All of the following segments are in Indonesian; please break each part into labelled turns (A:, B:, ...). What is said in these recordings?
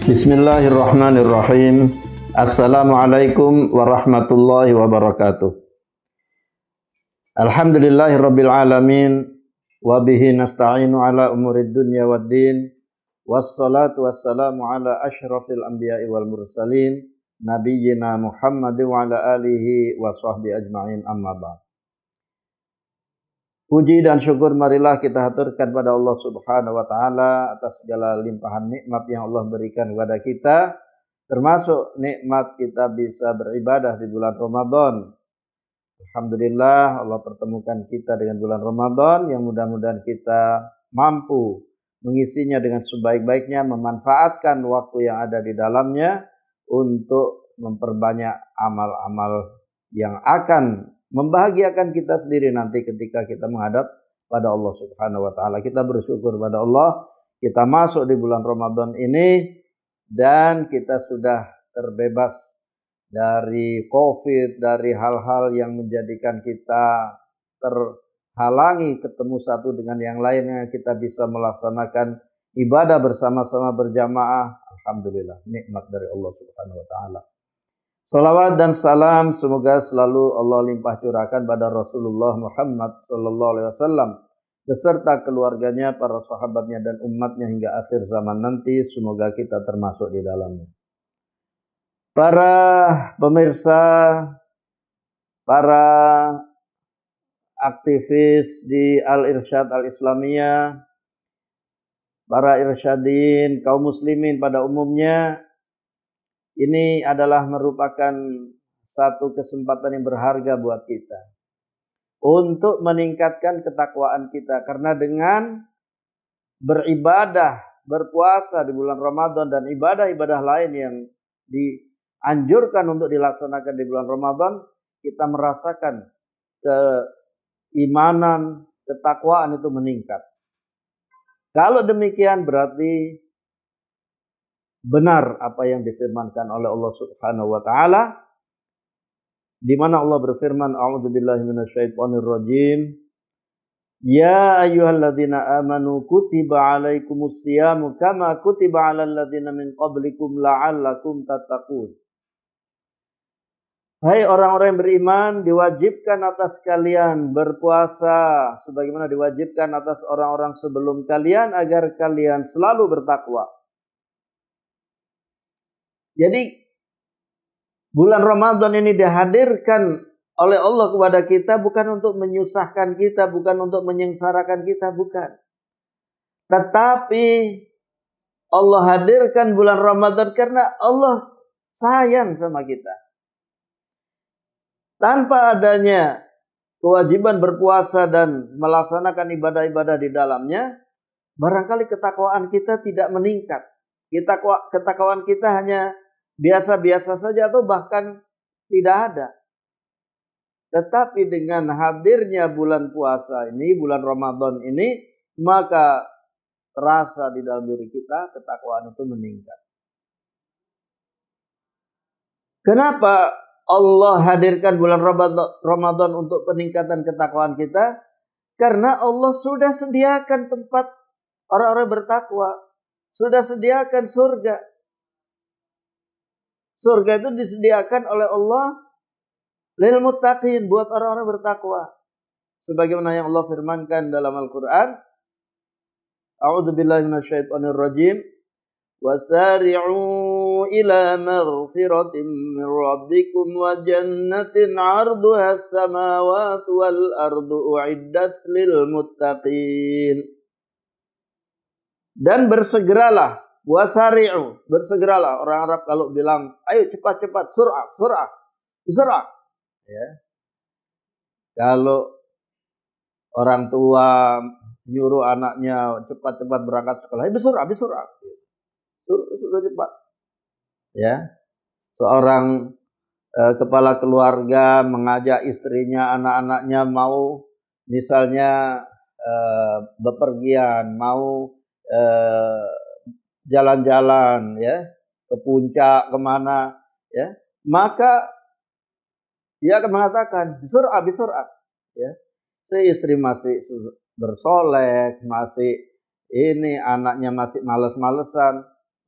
A: Bismillahirrahmanirrahim. Assalamualaikum warahmatullahi wabarakatuh. Alhamdulillahirabbil alamin wa bihi nasta'inu ala umurid dunya waddin. Wassalatu wassalamu ala asyrafil anbiya'i wal mursalin nabiyyina Muhammad wa ala alihi wa sahbihi ajma'in, amma ba'd. Puji dan syukur marilah kita haturkan pada Allah Subhanahu wa taala atas segala limpahan nikmat yang Allah berikan kepada kita, termasuk nikmat kita bisa beribadah di bulan Ramadan. Alhamdulillah Allah pertemukan kita dengan bulan Ramadan yang mudah-mudahan kita mampu mengisinya dengan sebaik-baiknya, memanfaatkan waktu yang ada di dalamnya untuk memperbanyak amal-amal yang akan membahagiakan kita sendiri nanti ketika kita menghadap pada Allah Subhanahu wa taala. Kita bersyukur pada Allah, kita masuk di bulan Ramadan ini dan kita sudah terbebas dari Covid, dari hal-hal yang menjadikan kita terhalangi ketemu satu dengan yang lainnya. Kita bisa melaksanakan ibadah bersama-sama berjamaah. Alhamdulillah, nikmat dari Allah Subhanahu wa taala. Salawat dan salam semoga selalu Allah limpah curahkan pada Rasulullah Muhammad sallallahu alaihi wasallam beserta keluarganya, para sahabatnya dan umatnya hingga akhir zaman nanti. Semoga kita termasuk di dalamnya. Para pemirsa, para aktivis di Al-Irsyad Al-Islamiyah, para irsyadin, kaum muslimin pada umumnya, ini adalah merupakan satu kesempatan yang berharga buat kita untuk meningkatkan ketakwaan kita. Karena dengan beribadah, berpuasa di bulan Ramadan dan ibadah-ibadah lain yang dianjurkan untuk dilaksanakan di bulan Ramadan, kita merasakan keimanan, ketakwaan itu meningkat. Kalau demikian berarti benar apa yang difirmankan oleh Allah Subhanahu wa taala, di mana Allah berfirman, a'udzubillahi minasyaitonir rajim, ya ayyuhalladzina amanu kutiba alaikumusyamu kama kutiba alal ladzina min qablikum la'allakum tattaqun. Hai orang-orang yang beriman, diwajibkan atas kalian berpuasa sebagaimana diwajibkan atas orang-orang sebelum kalian agar kalian selalu bertakwa. Jadi bulan Ramadan ini dihadirkan oleh Allah kepada kita bukan untuk menyusahkan kita, bukan untuk menyengsarakan kita, bukan. Tetapi Allah hadirkan bulan Ramadan karena Allah sayang sama kita. Tanpa adanya kewajiban berpuasa dan melaksanakan ibadah-ibadah di dalamnya, barangkali ketakwaan kita tidak meningkat. Ketakwaan kita hanya biasa-biasa saja atau bahkan tidak ada. Tetapi dengan hadirnya bulan puasa ini, bulan Ramadan ini, maka terasa di dalam diri kita ketakwaan itu meningkat. Kenapa Allah hadirkan bulan Ramadan untuk peningkatan ketakwaan kita? Karena Allah sudah sediakan tempat orang-orang bertakwa, sudah sediakan surga. Surga itu disediakan oleh Allah lil muttaqin, buat orang-orang bertakwa. Sebagaimana yang Allah firmankan dalam Al-Quran, a'udzubillahi minasyaitonir rajim, wasari'u ila maghfiratin min rabbikum wa jannatin 'arduha as-samawati wal ardu u'iddat lil muttaqin. Dan bersegeralah, wasari'u, bersegeralah. Orang Arab kalau bilang, ayo cepat-cepat, sur'ah. Ya. Kalau orang tua nyuruh anaknya cepat-cepat berangkat sekolah, bersur'ah. Suruh cepat. Ya. Seorang kepala keluarga mengajak istrinya, anak-anaknya mau misalnya bepergian, mau jalan-jalan, ya, ke puncak, kemana, ya, maka dia akan mengatakan bisur'ah, ya. Si istri masih bersolek, masih ini, anaknya masih males-malesan,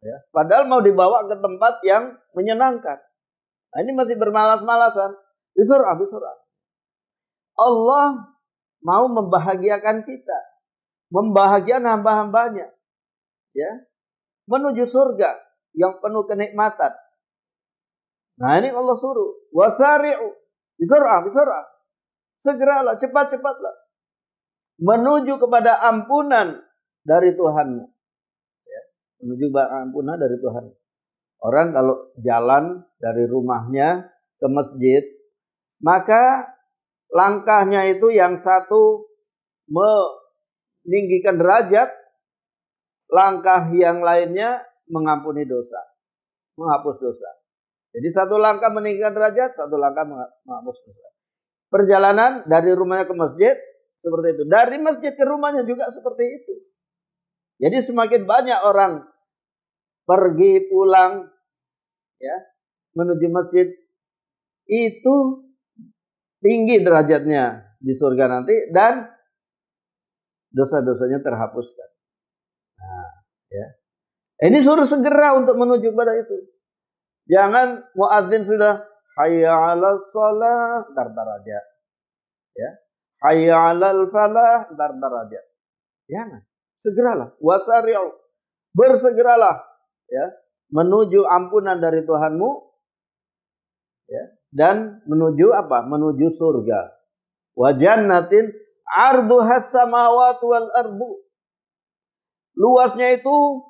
A: Ya. Padahal mau dibawa ke tempat yang menyenangkan. Nah, ini masih bermalas-malasan. Bisur'ah. Allah mau membahagiakan kita, membahagiakan hamba-hambanya, ya, menuju surga yang penuh kenikmatan. Nah, ini Allah suruh, wasari'u, bisur'ah. Segeralah, cepat-cepatlah menuju kepada ampunan dari Tuhanmu. Ya, menuju ampunan dari Tuhan. Orang kalau jalan dari rumahnya ke masjid, maka langkahnya itu yang satu meninggikan derajat, langkah yang lainnya mengampuni dosa, menghapus dosa. Jadi satu langkah meninggikan derajat, satu langkah menghapus dosa. Perjalanan dari rumahnya ke masjid seperti itu. Dari masjid ke rumahnya juga seperti itu. Jadi semakin banyak orang pergi pulang, ya, menuju masjid, itu tinggi derajatnya di surga nanti dan dosa-dosanya terhapuskan. Nah, ya. Ini suruh segera untuk menuju pada itu. Jangan muadzin sudah hayya 'alas shalah, entar aja. Ya. Hayya 'alal falah, entar aja. Jangan. Segeralah, wasari'u. Bersegeralah, ya, menuju ampunan dari Tuhanmu, ya, dan menuju apa? Menuju surga. Wa jannatin 'arduhas samawati wal ardu. Luasnya itu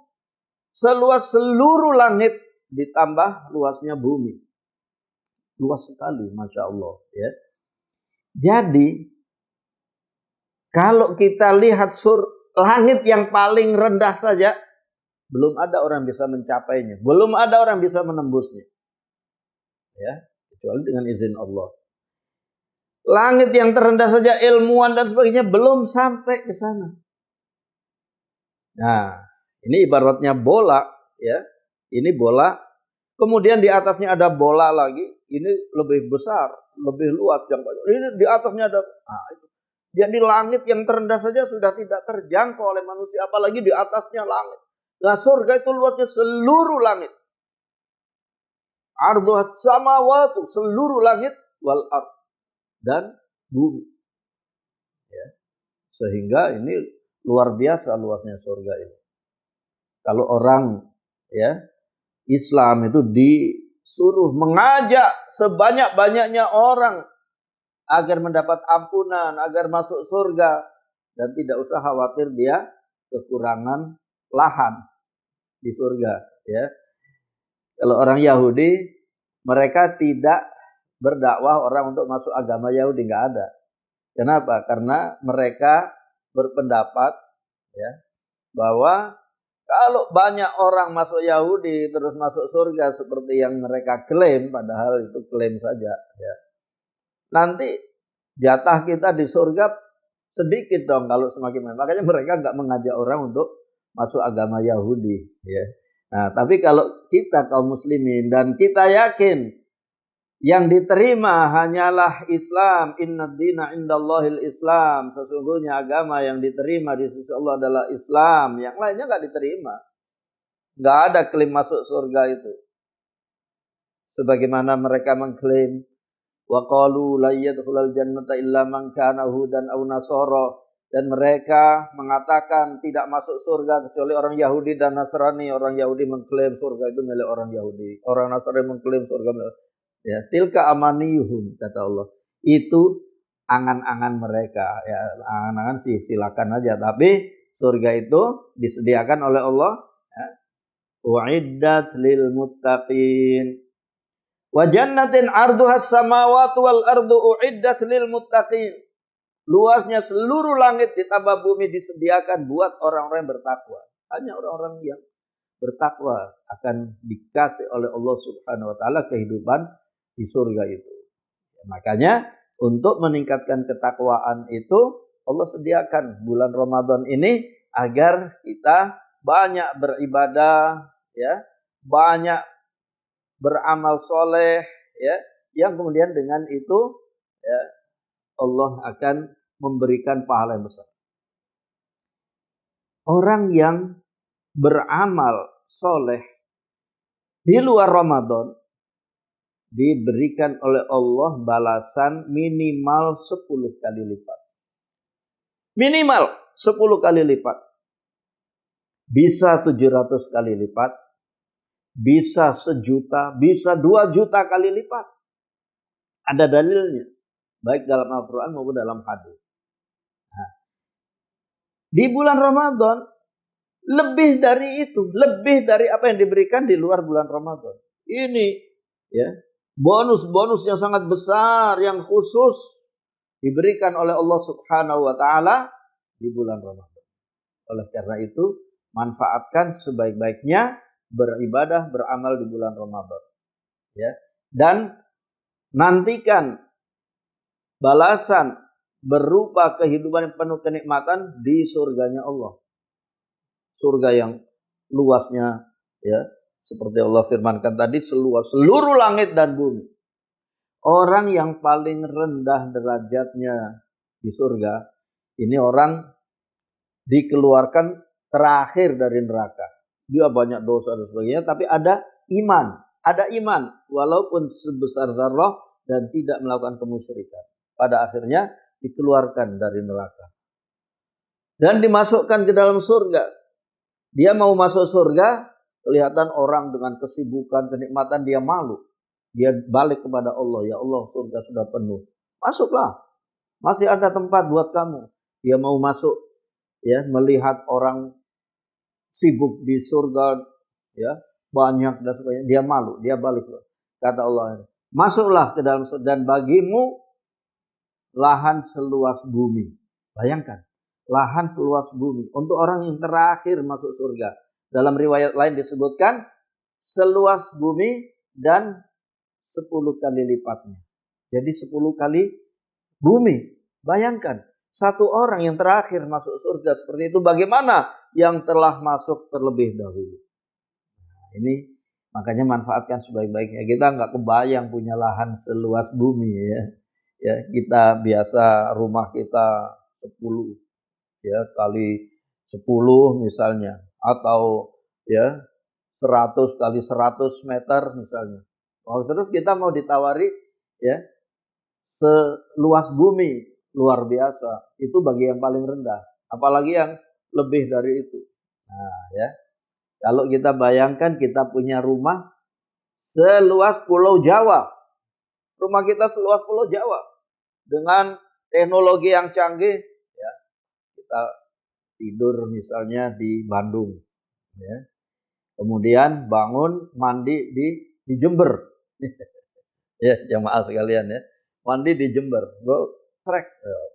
A: seluas seluruh langit ditambah luasnya bumi. Luas sekali, Masya Allah. Ya. Jadi, kalau kita lihat langit yang paling rendah saja, belum ada orang bisa mencapainya. Belum ada orang bisa menembusnya. Ya, kecuali dengan izin Allah. Langit yang terendah saja, ilmuwan dan sebagainya, belum sampai ke sana. Nah, ini ibaratnya bola, ya. Ini bola, kemudian di atasnya ada bola lagi, ini lebih besar, lebih luas jangkauannya. Ini di atasnya ada, itu. Jadi langit yang terendah saja sudah tidak terjangkau oleh manusia, apalagi di atasnya langit. Nah, surga itu luasnya seluruh langit. Arduhas samawati, seluruh langit, wal ard, dan bumi. Ya. Sehingga ini luar biasa luasnya surga ini. Kalau orang, ya, Islam itu disuruh mengajak sebanyak-banyaknya orang agar mendapat ampunan, agar masuk surga, dan tidak usah khawatir dia kekurangan lahan di surga. Ya. Kalau orang Yahudi, mereka tidak berdakwah orang untuk masuk agama Yahudi, nggak ada. Kenapa? Karena mereka berpendapat, ya, bahwa kalau banyak orang masuk Yahudi terus masuk surga seperti yang mereka klaim, padahal itu klaim saja, ya. Nanti jatah kita di surga sedikit dong kalau semakin banyak. Makanya mereka nggak mengajak orang untuk masuk agama Yahudi, ya. Nah, tapi kalau kita kaum muslimin dan kita yakin yang diterima hanyalah Islam, inna dina indallahil Islam, sesungguhnya agama yang diterima di sisi Allah adalah Islam, yang lainnya nggak diterima. Nggak ada klaim masuk surga itu. Sebagaimana mereka mengklaim wa qalu la yadkhulul jannata illa man kana hudan aw nasara, dan mereka mengatakan tidak masuk surga kecuali orang Yahudi dan Nasrani. Orang Yahudi mengklaim surga itu milik orang Yahudi, orang Nasrani mengklaim surga milik, ya, tilka amaniyuhum, kata Allah. Itu angan-angan mereka, ya, angan-angan sih silakan aja, tapi surga itu disediakan oleh Allah, ya. Uiddat lil muttaqin. Wa jannatin 'arduhas samawati wal ardu uiddat lil muttaqin. Luasnya seluruh langit ditambah bumi disediakan buat orang-orang yang bertakwa. Hanya orang-orang yang bertakwa akan dikasih oleh Allah Subhanahu wa taala kehidupan di surga itu. Makanya untuk meningkatkan ketakwaan itu Allah sediakan bulan Ramadan ini agar kita banyak beribadah, ya, banyak beramal soleh, ya, yang kemudian dengan itu, ya, Allah akan memberikan pahala yang besar. Orang yang beramal soleh di luar Ramadan diberikan oleh Allah balasan minimal 10 kali lipat. Minimal 10 kali lipat. Bisa 700 kali lipat, bisa 1.000.000, bisa 2.000.000 kali lipat. Ada dalilnya, baik dalam Al-Quran maupun dalam hadis. Nah, di bulan Ramadan lebih dari itu, lebih dari apa yang diberikan di luar bulan Ramadan. Ini ya, bonus-bonus yang sangat besar yang khusus diberikan oleh Allah Subhanahu wa taala di bulan Ramadan. Oleh karena itu, manfaatkan sebaik-baiknya beribadah, beramal di bulan Ramadan. Ya. Dan nantikan balasan berupa kehidupan yang penuh kenikmatan di surganya Allah. Surga yang luasnya, ya, seperti Allah firmankan tadi, seluas seluruh langit dan bumi. Orang yang paling rendah derajatnya di surga, ini orang dikeluarkan terakhir dari neraka. Dia banyak dosa dan sebagainya, tapi ada iman. Ada iman, walaupun sebesar zarrah dan tidak melakukan kemusyrikan. Pada akhirnya dikeluarkan dari neraka. Dan dimasukkan ke dalam surga. Dia mau masuk surga, kelihatan orang dengan kesibukan, kenikmatan, dia malu. Dia balik kepada Allah, ya Allah, surga sudah penuh. Masuklah, masih ada tempat buat kamu. Dia mau masuk, ya, melihat orang sibuk di surga, ya, banyak dan sebagainya. Dia malu, dia balik. Kata Allah, masuklah ke dalam surga dan bagimu lahan seluas bumi. Bayangkan. Lahan seluas bumi untuk orang yang terakhir masuk surga. Dalam riwayat lain disebutkan seluas bumi dan 10 kali lipatnya. Jadi 10 kali bumi. Bayangkan, satu orang yang terakhir masuk surga seperti itu, bagaimana yang telah masuk terlebih dahulu. Nah, ini makanya manfaatkan sebaik-baiknya. Kita nggak kebayang punya lahan seluas bumi, ya. Ya, kita biasa rumah kita 10 ya kali 10 misalnya, atau ya 100 kali 100 meter misalnya. Oh, terus kita mau ditawari ya seluas bumi, luar biasa. Itu bagi yang paling rendah, apalagi yang lebih dari itu. Nah, ya. Kalau kita bayangkan kita punya rumah seluas Pulau Jawa. Rumah kita seluas Pulau Jawa dengan teknologi yang canggih, ya. Kita tidur misalnya di Bandung, ya. Kemudian bangun mandi di Jember, ya jamaah sekalian ya, mandi di Jember, trek,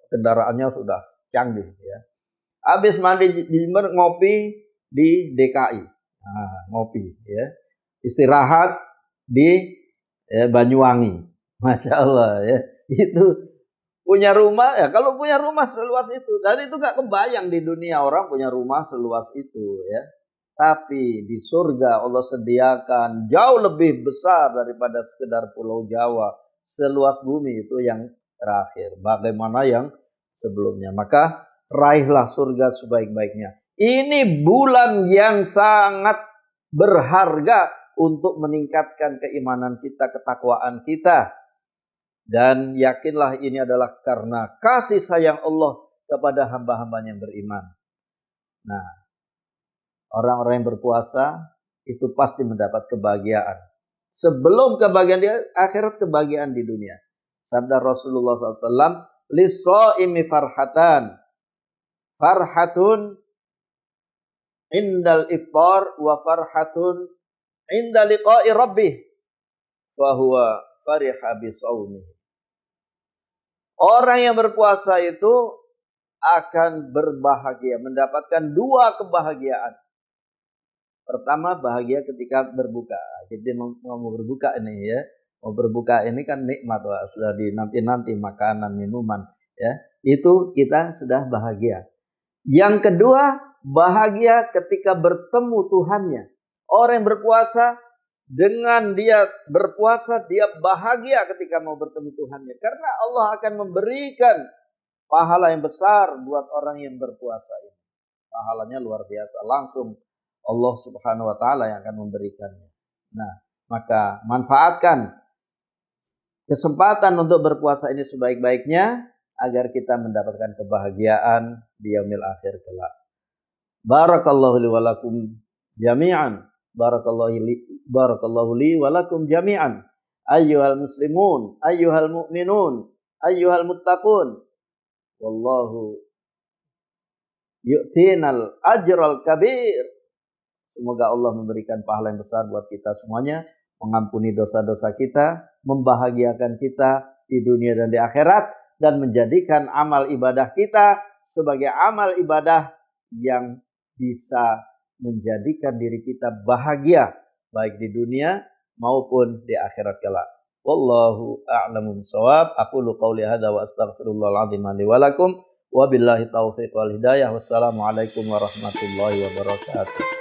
A: kendaraannya sudah canggih, ya. Habis mandi di Jember ngopi di DKI, nah, ngopi, ya, istirahat di Banyuwangi, masya Allah ya, itu. Punya rumah, ya kalau punya rumah seluas itu. Dan itu gak kebayang di dunia orang punya rumah seluas itu, ya. Tapi di surga Allah sediakan jauh lebih besar daripada sekedar Pulau Jawa. Seluas bumi itu yang terakhir. Bagaimana yang sebelumnya. Maka raihlah surga sebaik-baiknya. Ini bulan yang sangat berharga untuk meningkatkan keimanan kita, ketakwaan kita. Dan yakinlah ini adalah karena kasih sayang Allah kepada hamba-hambanya yang beriman. Nah, orang-orang yang berpuasa itu pasti mendapat kebahagiaan. Sebelum kebahagiaan di akhirat, kebahagiaan di dunia. Sabda Rasulullah SAW, "Lis-shaimi farhatan. Farhatun indal iftar wa farhatun inda liqa'i rabbih. Wa huwa fariha bisawmih." Orang yang berpuasa itu akan berbahagia, mendapatkan dua kebahagiaan. Pertama, bahagia ketika berbuka. Jadi mau berbuka ini ya, mau berbuka ini kan nikmat, wah, sudah dinanti-nanti makanan, minuman, ya. Itu kita sudah bahagia. Yang kedua, bahagia ketika bertemu Tuhannya. Orang yang berpuasa, dengan dia berpuasa, dia bahagia ketika mau bertemu Tuhannya. Karena Allah akan memberikan pahala yang besar buat orang yang berpuasa ini. Pahalanya luar biasa. Langsung Allah Subhanahu wa ta'ala yang akan memberikannya. Nah, maka manfaatkan kesempatan untuk berpuasa ini sebaik-baiknya agar kita mendapatkan kebahagiaan di yaumil akhir kelak. Barakallahu li wa lakum jami'an. Barakallahu li wa lakum jami'an. Ayyuhal muslimun, ayyuhal mu'minun, ayyuhal muttaqun. Wallahu yu'tinal ajral kabir. Semoga Allah memberikan pahala yang besar buat kita semuanya, mengampuni dosa-dosa kita, membahagiakan kita di dunia dan di akhirat, dan menjadikan amal ibadah kita sebagai amal ibadah yang bisa menjadikan diri kita bahagia baik di dunia maupun di akhirat kelak. Wallahu a'lamu bishawab. Aqulu qouli hadza wa astaghfirullahal azim li wa lakum. Wabillahi taufiq wal hidayah. Wassalamualaikum warahmatullahi wabarakatuh.